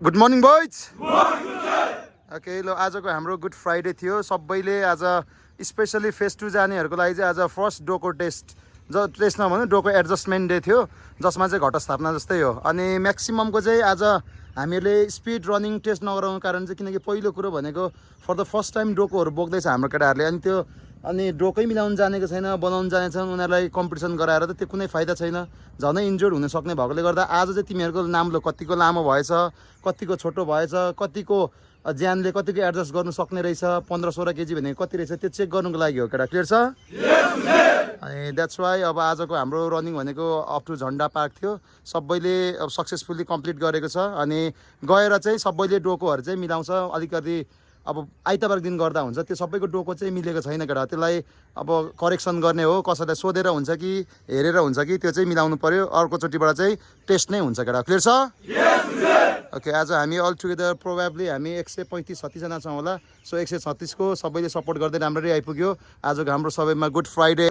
Good morning boys. Okay ल आजको हाम्रो गुड फ्राइडे थियो। सबैले आज स्पेसली फेस 2 जानेहरूको लागि चाहिँ आज फर्स्ट डोको टेस्ट टेस्ट नभन्नु डोको एडजस्टमेन्ट डे थियो, जसमा चाहिँ घटस्थापना जस्तै हो। अनि म्याक्सिममको चाहिँ आज हामीहरूले स्पिड रनिङ टेस्ट नगराउनु कारण चाहिँ किनकि पहिलो कुरो भनेको फर द फर्स्ट टाइम डोकोहरू बोक्दैछ हाम्रो केटाहरूले। अनि डोकै मिलाउनु जानेको छैन, बनाउनु जानेछन्, उनीहरूलाई कम्पिटिसन गराएर त त्यो कुनै फाइदा छैन, झनै इन्जोर्ड हुन सक्ने भएकोले गर्दा आज चाहिँ तिमीहरूको नाम्लो कतिको लामो भएछ, कतिको छोटो भएछ, कतिको ज्यानले कतिको एडजस्ट गर्नु सक्ने रहेछ, 15-16 केजी भनेको कति रहेछ त्यो चेक गर्नुको लागि हो केटा। क्लियर छ? अनि द्याट्स वाइ अब आजको हाम्रो रनिङ भनेको अप टु झन्डा पार्क थियो। सबैले अब सक्सेसफुल्ली कम्प्लिट गरेको छ। अनि गएर चाहिँ सबैले डोकोहरू चाहिँ मिलाउँछ। अलिकति अब आइतबार दिन गर्दा हुन्छ, त्यो सबैको डोको चाहिँ मिलेको छैन केटा। त्यसलाई अब करेक्सन गर्ने हो, कसैलाई सोधेर हुन्छ कि हेरेर हुन्छ कि त्यो चाहिँ मिलाउनु पर्यो। अर्कोचोटिबाट चाहिँ टेस्ट नै हुन्छ केटा। क्लियर छ? ओके आज हामी अल टुगेदर प्रोबेबली हामी 135-36 जना छौँ होला। सो 136 को सबैले सपोर्ट गर्दै राम्ररी आइपुग्यो। आजको हाम्रो सबैमा गुड फ्राइडे।